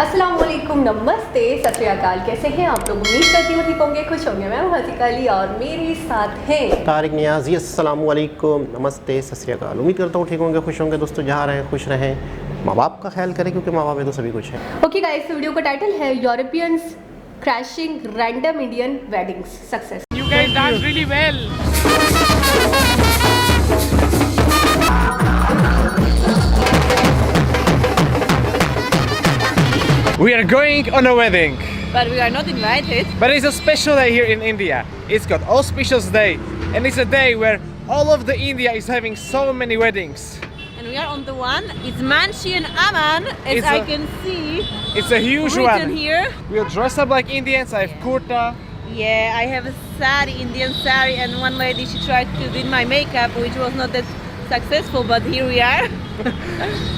अस्सलाम वालेकुम, नमस्ते, सत श्री अकाल। कैसे हैं आप लोग? उम्मीद करती हूँ ठीक होंगे, खुश होंगे। मैं हूँ हसीका अली और मेरे साथ हैं तारिक नियाजी। अस्सलाम वालेकुम, नमस्ते, सत श्री अकाल। उम्मीद करता हूँ ठीक होंगे, खुश होंगे। दोस्तों जहाँ रहें खुश रहें, माँ बाप का ख्याल करें क्योंकि माँ बाप है तो सभी कुछ है। ओके गाइस, वीडियो का टाइटल है Europeans crashing random Indian weddings success. You guys dance really well. We are going on a wedding. But we are not invited. But it's a special day here in India. It's called Auspicious Day. And it's a day where all of the India is having so many weddings. And we are on the one. It's Manshi and Aman, as I can see. It's a huge written one. Here. We'll dress up like Indians. I have kurta. Yeah, I have a sari, Indian sari, and one lady, she tried to do my makeup, which was not that successful, but here we are.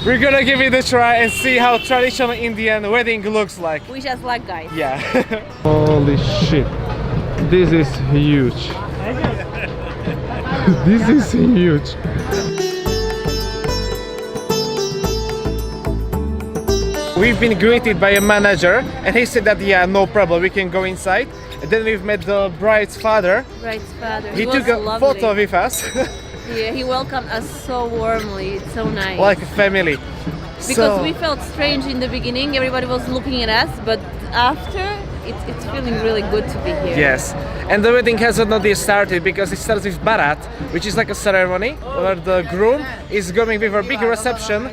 We're gonna give it a try and see how traditional Indian wedding looks like. Wish us luck, guys. Yeah. Holy shit, this is huge. This is huge. We've been greeted by a manager and he said that yeah, no problem, we can go inside. And then we've met the bride's father. Bride's father. He was took a lovely. photo with us. Yeah, he welcomed us so warmly. It's so nice. Like a family. Because we felt strange in the beginning, everybody was looking at us, but after, it's feeling really good to be here. Yes, and the wedding hasn't not yet started because it starts with Barat, which is like a ceremony where the groom is going with a big reception.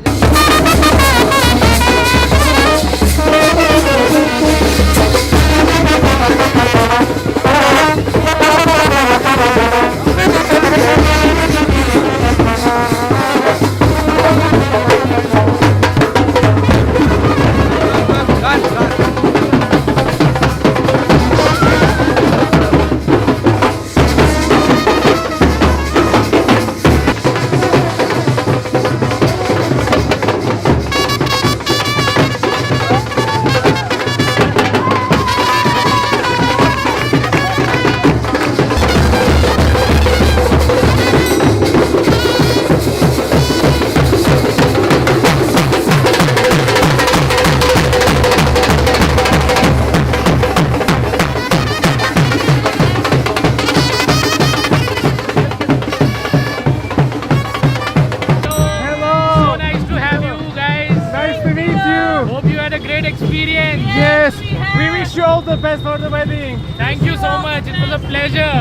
Experience. Yes, we wish you all the best for the wedding. Thank you so much. It was a pleasure.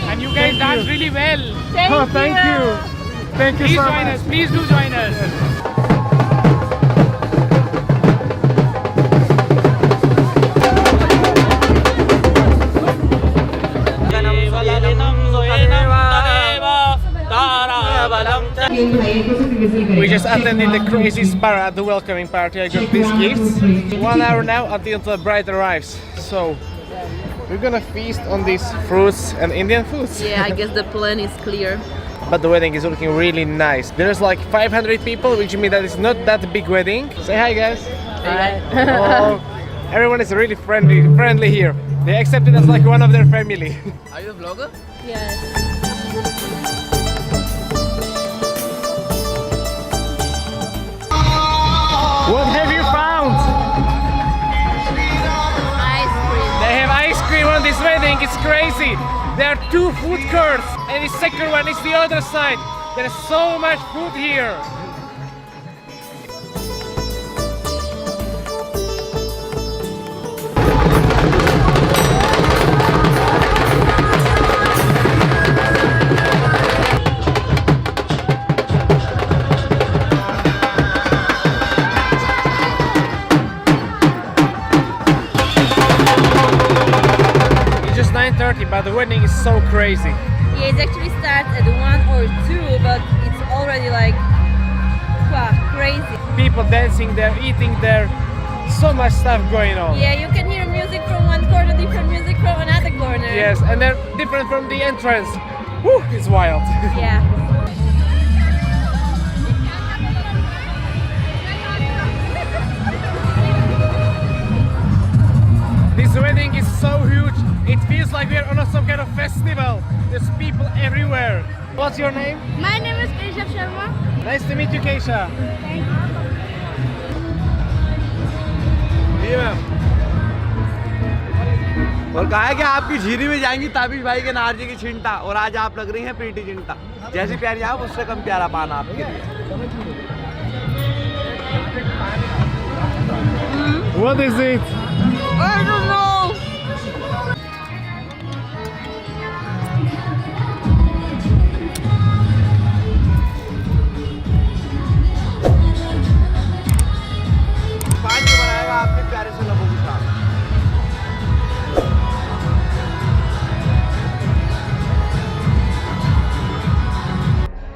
And you guys danced really well. Thank you. Thank you Please so join much. us. Please do join us. We just attended the craziest bar at the welcoming party. I got these gifts. 1 hour now until the bride arrives. So we're gonna feast on these fruits and Indian foods. Yeah, I guess the plan is clear. But the wedding is looking really nice. There's like 500 people, which means that it's not that big wedding. Say hi, guys. Hi. Oh, everyone is really friendly here. They accepted us like one of their family. Are you a vlogger? Yes. What have you found? Ice cream. They have ice cream on this wedding. It's crazy. There are 2 food courts, and the second one is the other side. There's so much food here. It's just 9:30, but the wedding is so crazy. Yeah, it actually starts at 1 or 2, but it's already like crazy. People dancing there, eating there, so much stuff going on. Yeah, you can hear music from one corner, different music from another corner. Yes, and they're different from the entrance. Woo, it's wild. Yeah. This wedding is so huge. It feels like we're on some kind of festival. There's people everywhere. What's your name? My name is Keshav Sharma. Nice to meet you, Keisha. Thank you. और कहा है कि आपकी झीरी में जाएंगी ताबिश भाई के नारजी की छिंटा, और आज आप लग रही हैं प्रीति जिंटा। जैसी प्यारी आप उससे कम प्यारा पाना आपके लिए। What is it? I don't know. पाँच जो बनाएगा आपके प्यारे से लबों के साथ।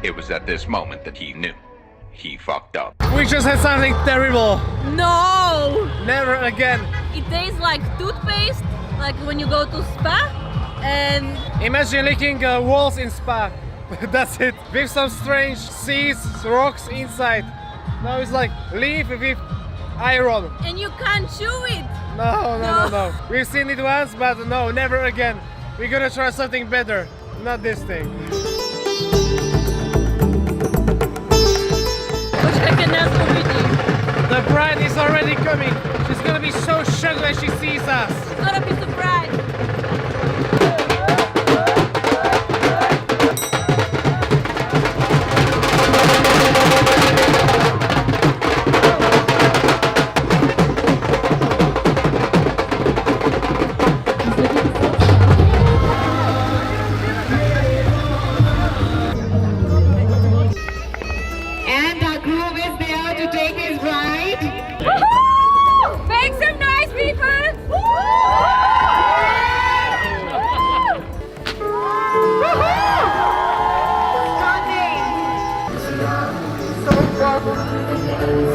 It was at this moment that he knew. He fucked up. We just had something terrible. No! Never again. It tastes like toothpaste, like when you go to spa, and Imagine licking walls in Spa. That's it. With some strange seeds, rocks inside. Now it's like leaf with iron. you can't chew it. No. We've seen it once, but no, never again. We're gonna try something better. Not this thing. The bride is already coming. She's gonna be so shocked when she sees us. It's gonna be surprise. And our groom is there to take his bride. Make some noise, people!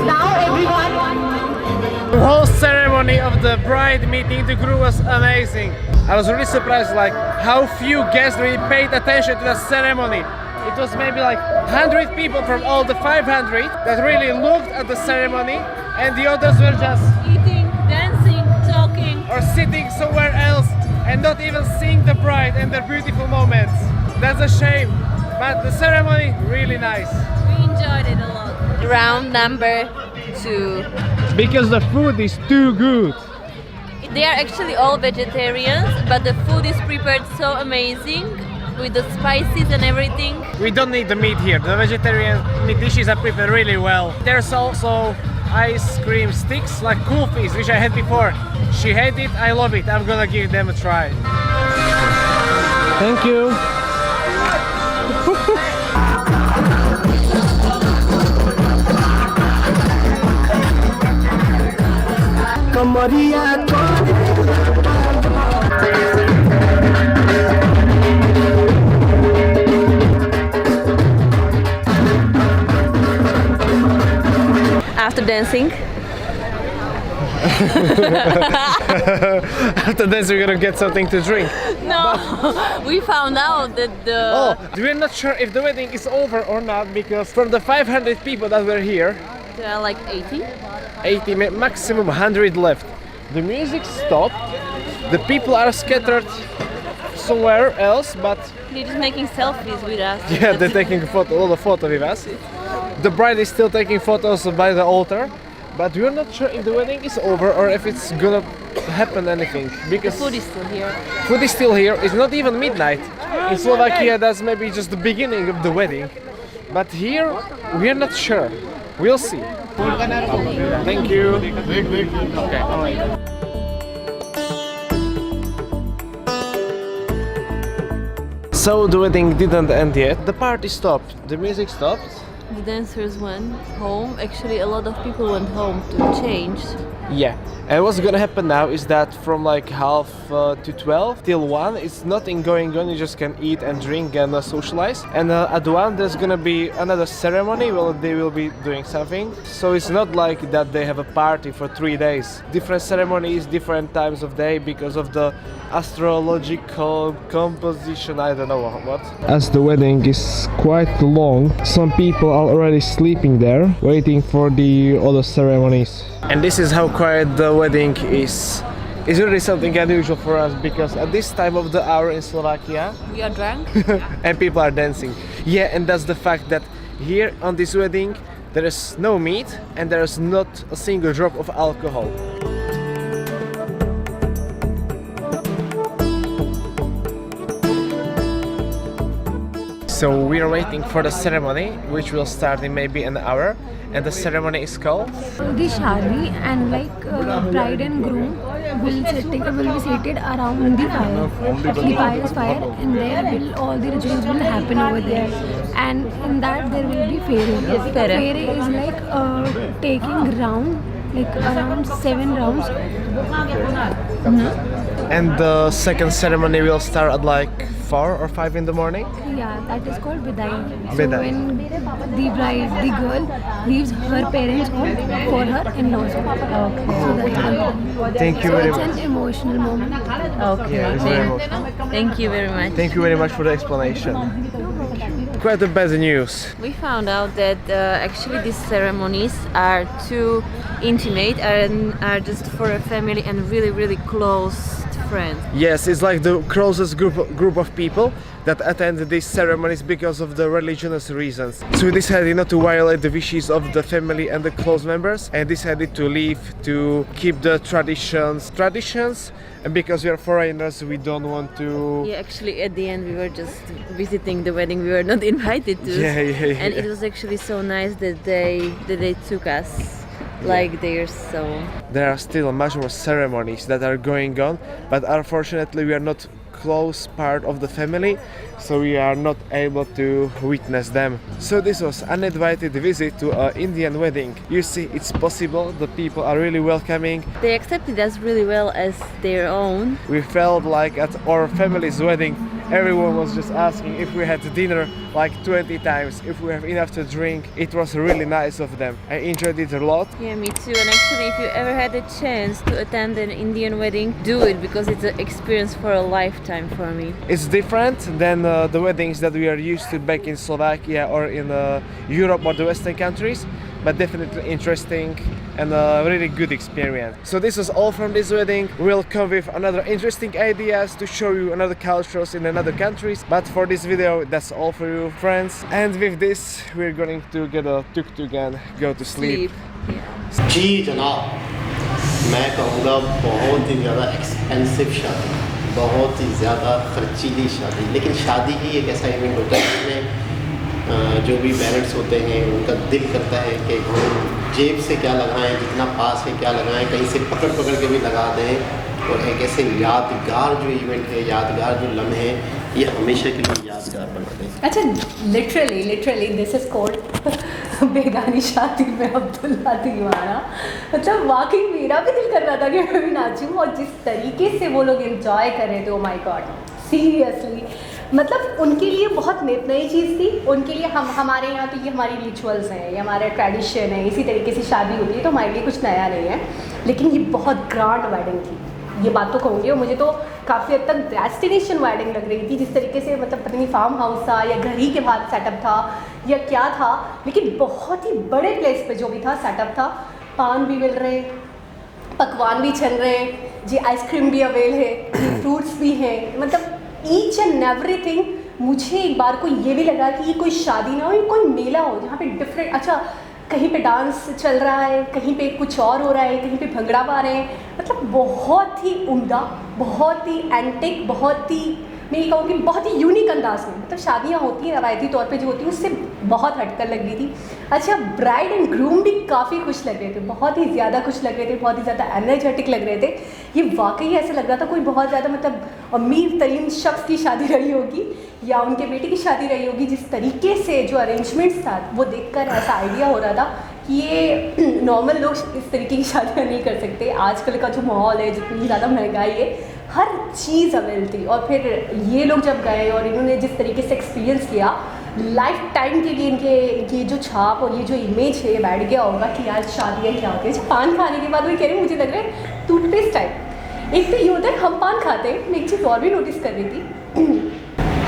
Now everyone. The whole ceremony of the bride meeting the groom was amazing. I was really surprised like how few guests really paid attention to the ceremony. It was maybe like 100 people from all the 500 that really looked at the ceremony, and the others were just Eating, dancing, talking. or sitting somewhere else and not even seeing the bride and their beautiful moments. That's a shame, but the ceremony really nice. We enjoyed it a lot. Round number 2. Because the food is too good. They are actually all vegetarians, but the food is prepared so amazing with the spices and everything. We don't need the meat here. The vegetarian meat dishes are prepared really well. There's also ice cream sticks like kulfis, which I had before. She had it, I love it. I'm gonna give them a try. Thank you. After dancing, After this, we're gonna get something to drink. no, we found out that the Oh, we're not sure if the wedding is over or not because from the 500 people that were here, there are like 80. 80, maximum 100 left. The music stopped. The people are scattered somewhere else, but They're just making selfies with us. yeah, they're taking a lot of photos with us. The bride is still taking photos by the altar, but we're not sure if the wedding is over or if it's gonna happen anything The because food is still here. food is still here. It's not even midnight. In Slovakia, that's maybe just the beginning of the wedding, but here we're not sure. We'll see. Thank you. Okay. So the wedding didn't end yet. The party stopped. The music stopped. The dancers went home. Actually, a lot of people went home to change. Yeah. And what's gonna happen now is that from like half to 12 till 1, it's nothing going on. You just can eat and drink and socialize. And at 1, there's gonna be another ceremony where they will be doing something. So it's not like that they have a party for 3 days. Different ceremonies, different times of day because of the astrological composition. I don't know what. As the wedding is quite long, some people are already sleeping there, waiting for the other ceremonies. And this is how quiet the wedding is. It's really something unusual for us because at this time of the hour in Slovakia, We are drunk. and people are dancing. Yeah, and that's the fact that here on this wedding there is no meat and there is not a single drop of alcohol. So we are waiting for the ceremony, which will start in maybe an hour, and the ceremony is called The shadi, and like bride and groom will be seated around the fire. The fire is fire, and there will all the rituals will happen over there. And in that there will be fairy. Fairy is like taking round, like around 7 rounds. And the second ceremony will start at like 4 or 5 in the morning. Yeah, that is called Bidai. So Bidai. when the bride, the girl, leaves her parents' home for her in-laws home. Okay. So that's called. Thank you So very it's much. an emotional moment. Okay. Yeah, it's very emotional. Thank you very much. Thank you very much for the explanation. Quite a bad news. We found out that actually these ceremonies are too intimate and are just for a family and really close friends. Yes, it's like the closest group of people that attend these ceremonies because of the religious reasons. So we decided not to violate the wishes of the family and the close members, and decided to leave to keep the traditions. And because we are foreigners, we don't want to. Yeah, actually at the end we were just visiting the wedding. We were not invited to. Yeah. And it was actually so nice that they took us like theirs. So There are still much more ceremonies that are going on, but unfortunately we are not close part of the family, so we are not able to witness them. So this was uninvited visit to an Indian wedding. You see, it's possible. The people are really welcoming. they accepted us really well as their own. We felt like at our family's wedding, everyone was just asking if we had dinner like 20 times, if we have enough to drink. It was really nice of them. I enjoyed it a lot. Yeah, me too. And actually, if you ever had a chance to attend an Indian wedding, do it, because it's an experience for a lifetime for me. It's different than the weddings that we are used to back in Slovakia or in Europe or the Western countries, but definitely interesting and a really good experience. So this was all from this wedding. We'll come with another interesting ideas to show you another cultures in another countries, but for this video that's all for you, friends. And with this we're going to get a tuk-tuk and go to sleep. Yeah. जी जनाब, मैं कहूँगा बहुत ही ज़्यादा expensive शादी, बहुत ही ज़्यादा खर्चीली शादी। लेकिन शादी ही एक ऐसा इवेंट होता है जिसमें जो भी पेरेंट्स होते हैं उनका दिल करता है कि हम जेब से क्या लगाएं, जितना पास है क्या लगाएं, कहीं से पकड़ के भी लगा दें, और एक ऐसे यादगार जो इवेंट है, यादगार जो लम्हे हैं, ये हमेशा के लिए यादगार बना दें। अच्छा, लिटरली दिस इज कॉल्ड बेगानी शादी में अब्दुल्ला दीवाना। मतलब वाकई मेरा भी दिल कर रहा था कि मैं भी नाचूं, और जिस तरीके से वो लोग एंजॉय कर रहे थे, ओ माय गॉड, सीरियसली। मतलब उनके लिए बहुत नई चीज़ थी। उनके लिए हमारे यहाँ तो ये हमारी रिचुअल्स हैं, ये हमारा ट्रेडिशन है, इसी तरीके से शादी होती है, तो हमारे लिए कुछ नया नहीं है। लेकिन ये बहुत ग्रैंड वेडिंग थी, ये बात तो कहूँगी। और मुझे तो काफ़ी हद तक डेस्टिनेशन वेडिंग लग रही थी, जिस तरीके से मतलब पता नहीं फार्म हाउस था या घर ही के बाहर सेटअप था या क्या था, लेकिन बहुत ही बड़े प्लेस पे जो भी था सेटअप था। पान भी मिल रहे, पकवान भी चल रहे हैं जी, आइसक्रीम भी अवेल है जी, फ्रूट्स भी हैं, मतलब ईच एंड एवरीथिंग। मुझे एक बार को ये भी लगा कि ये कोई शादी ना हो, ये कोई मेला हो जहाँ पे डिफरेंट, अच्छा कहीं पे डांस चल रहा है, कहीं पे कुछ और हो रहा है, कहीं पे भंगड़ा पा रहे हैं। मतलब बहुत ही उम्दा, बहुत ही एंटिक, बहुत ही, मैं ये कहूँगी बहुत ही यूनिक अंदाज में मतलब शादियाँ होती हैं रवायती तौर पे जो होती हैं उससे बहुत हटकर लग रही थी। अच्छा, ब्राइड एंड ग्रूम भी काफ़ी खुश लग रहे थे, बहुत ही ज़्यादा खुश लग रहे थे, बहुत ही ज़्यादा एनर्जेटिक लग रहे थे। ये वाकई ऐसा लग रहा था कोई बहुत ज़्यादा मतलब अमीर तरीन शख्स की शादी रही होगी या उनके बेटे की शादी रही होगी। जिस तरीके से जो अरेंजमेंट्स था वो देखकर ऐसा आइडिया हो रहा था कि ये नॉर्मल लोग इस तरीके की शादियाँ नहीं कर सकते। आजकल का जो माहौल है, जितनी ज़्यादा महंगाई है, हर चीज़ अवेल थी। और फिर ये लोग जब गए और इन्होंने जिस तरीके से एक्सपीरियंस किया, लाइफ टाइम के लिए इनके ये जो छाप और ये जो इमेज है बैठ गया होगा कि यार शादियाँ क्या होती है। पान खाने के बाद वो कह रहे मुझे लग रहा है टूथपेस्ट टाइप। एक तो ये होता है हम पान खाते हैं, मैं एक चीज़ और भी नोटिस कर रही थी,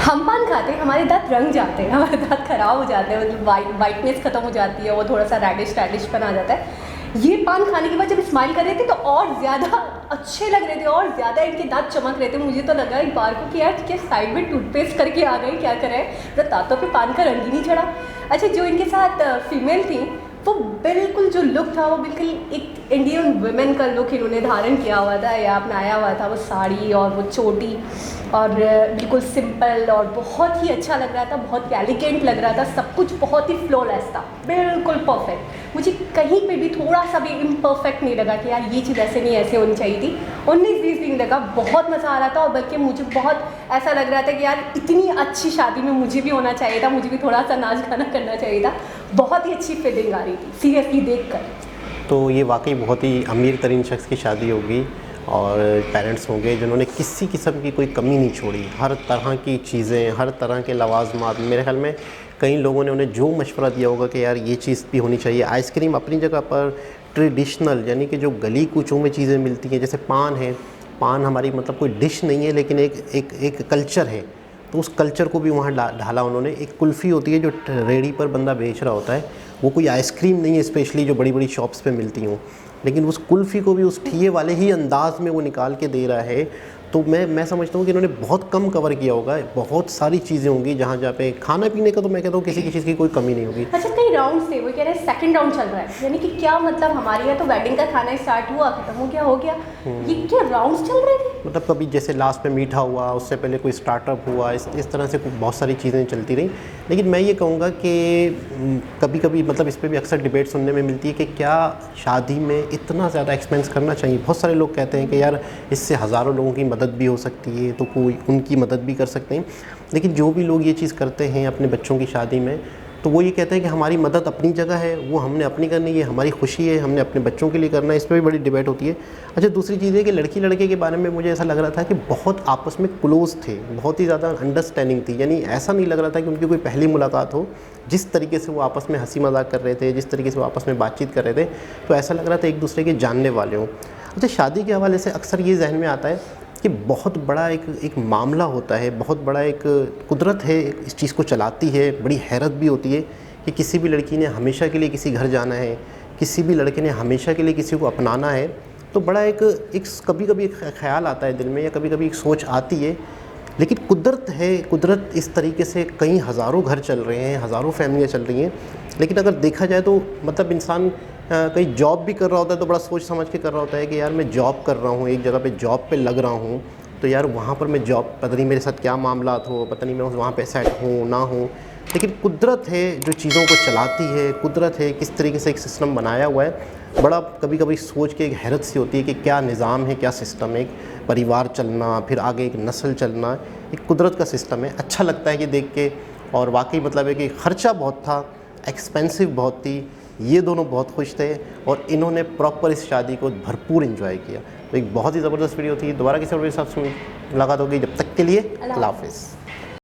हम पान खाते हैं हमारे दांत रंग जाते हैं, हमारे दांत खराब हो जाते हैं, मतलब वाइटनेस खत्म हो जाती है, वो थोड़ा सा रैडिश पन आ जाता है। ये पान खाने के बाद जब स्माइल कर रहे थे तो और ज़्यादा अच्छे लग रहे थे और ज़्यादा इनके दांत चमक रहे थे। मुझे तो लगा एक बार को कि यार क्या साइड में टूथपेस्ट करके आ गई, क्या करें, तो दांतों पे पान का रंग ही नहीं चढ़ा। अच्छा, जो इनके साथ फीमेल थी वो बिल्कुल जो लुक था वो बिल्कुल एक इंडियन वुमेन का लुक इन्होंने धारण किया हुआ था या अपनाया हुआ था। वो साड़ी और वो चोटी और बिल्कुल सिंपल और बहुत ही अच्छा लग रहा था, बहुत एलिगेंट लग रहा था, सब कुछ बहुत ही फ्लॉलेस था, बिल्कुल परफेक्ट। मुझे कहीं पे भी थोड़ा सा भी इम्परफेक्ट नहीं लगा कि यार ये चीज़ ऐसे नहीं ऐसे होनी चाहिए थी। 19-20 दिन लगा, बहुत मज़ा आ रहा था और बल्कि मुझे बहुत ऐसा लग रहा था कि यार इतनी अच्छी शादी में मुझे भी होना चाहिए था, मुझे भी थोड़ा सा नाच गाना करना चाहिए था। बहुत ही अच्छी फीलिंग आ रही थी सीरियसली देखकर। तो ये वाकई बहुत ही अमीर तरीन शख्स की शादी होगी और पेरेंट्स होंगे जिन्होंने किसी किस्म की कोई कमी नहीं छोड़ी। हर तरह की चीज़ें, हर तरह के लवाजमात, मेरे ख्याल में कई लोगों ने उन्हें जो मशवरा दिया होगा कि यार ये चीज़ भी होनी चाहिए। आइसक्रीम अपनी जगह पर ट्रेडिशनल, यानी कि जो गली कूचों में चीज़ें मिलती हैं, जैसे पान है, पान हमारी मतलब कोई डिश नहीं है लेकिन एक कल्चर है, तो उस कल्चर को भी वहाँ ढाला उन्होंने। एक कुल्फ़ी होती है जो रेडी पर बंदा बेच रहा होता है, वो कोई आइसक्रीम नहीं है स्पेशली जो बड़ी बड़ी शॉप्स पे मिलती हों, लेकिन उस कुल्फ़ी को भी उस ठिये वाले ही अंदाज़ में वो निकाल के दे रहा है। तो मैं समझता हूँ कि इन्होंने बहुत कम कवर किया होगा। बहुत सारी चीज़ें होंगी जहाँ पे खाना पीने का तो मैं कहता हूँ किसी चीज़ की कोई कमी नहीं होगी। अच्छा, कई राउंड थे, वो कह रहे हैं सेकंड राउंड चल रहा है, यानी कि क्या मतलब हमारे यहाँ तो वेडिंग का खाना स्टार्ट हुआ, खत्म हो गया, ये क्या राउंड्स चल रहे थे? मतलब कभी जैसे लास्ट में मीठा हुआ, उससे पहले कोई स्टार्टअप हुआ, इस तरह से बहुत सारी चीज़ें चलती रहीं। लेकिन मैं ये कहूँगा कि कभी कभी मतलब इस पर भी अक्सर डिबेट सुनने में मिलती है कि क्या शादी में इतना ज़्यादा एक्सपेंस करना चाहिए। बहुत सारे लोग कहते हैं कि यार इससे हज़ारों लोगों की मदद भी हो सकती है, तो कोई उनकी मदद भी कर सकते हैं। लेकिन जो भी लोग ये चीज़ करते हैं अपने बच्चों की शादी में, तो वो ये कहते हैं कि हमारी मदद अपनी जगह है, वो हमने अपनी करनी है, हमारी खुशी है, हमने अपने बच्चों के लिए करना है। इस पर भी बड़ी डिबेट होती है। अच्छा, दूसरी चीज़ है कि लड़की लड़के के बारे में मुझे ऐसा लग रहा था कि बहुत आपस में क्लोज़ थे, बहुत ही ज़्यादा अंडरस्टैंडिंग थी। यानी ऐसा नहीं लग रहा था कि उनकी कोई पहली मुलाकात हो। जिस तरीके से वो आपस में हंसी मजाक कर रहे थे, जिस तरीके से वो आपस में बातचीत कर रहे थे, तो ऐसा लग रहा था एक दूसरे के जानने वाले हों। अच्छा, शादी के हवाले से अक्सर ये जहन में आता है कि बहुत बड़ा एक मामला होता है, बहुत बड़ा एक कुदरत है इस चीज़ को चलाती है। बड़ी हैरत भी होती है कि किसी भी लड़की ने हमेशा के लिए किसी घर जाना है, किसी भी लड़के ने हमेशा के लिए किसी को अपनाना है, तो बड़ा एक कभी कभी एक ख्याल आता है दिल में, या कभी कभी एक सोच आती है। लेकिन कुदरत है, कुदरत इस तरीके से कई हज़ारों घर चल रहे हैं, हज़ारों फैमिलियाँ चल रही हैं। लेकिन अगर देखा जाए तो मतलब इंसान कहीं जॉब भी कर रहा होता है तो बड़ा सोच समझ के कर रहा होता है कि यार मैं जॉब कर रहा हूँ, एक जगह पे जॉब पे लग रहा हूँ, तो यार वहाँ पर मैं जॉब, पता नहीं मेरे साथ क्या मामला हो, पता नहीं मैं वहाँ पे सेट हूँ ना हूँ। लेकिन कुदरत है जो चीज़ों को चलाती है, कुदरत है किस तरीके से एक सिस्टम बनाया हुआ है। बड़ा कभी कभी सोच के एक हैरत सी होती है कि क्या निज़ाम है, क्या सिस्टम है, एक परिवार चलना, फिर आगे एक नस्ल चलना, एक कुदरत का सिस्टम है। अच्छा लगता है कि देख के, और वाकई मतलब है कि ख़र्चा बहुत था, एक्सपेंसिव बहुत थी। ये दोनों बहुत खुश थे और इन्होंने प्रॉपर इस शादी को भरपूर एंजॉय किया। तो एक बहुत ही ज़बरदस्त वीडियो थी। दोबारा किसी और के साथ मुलाकात होगी, जब तक के लिए अल्लाह हाफ़िज़।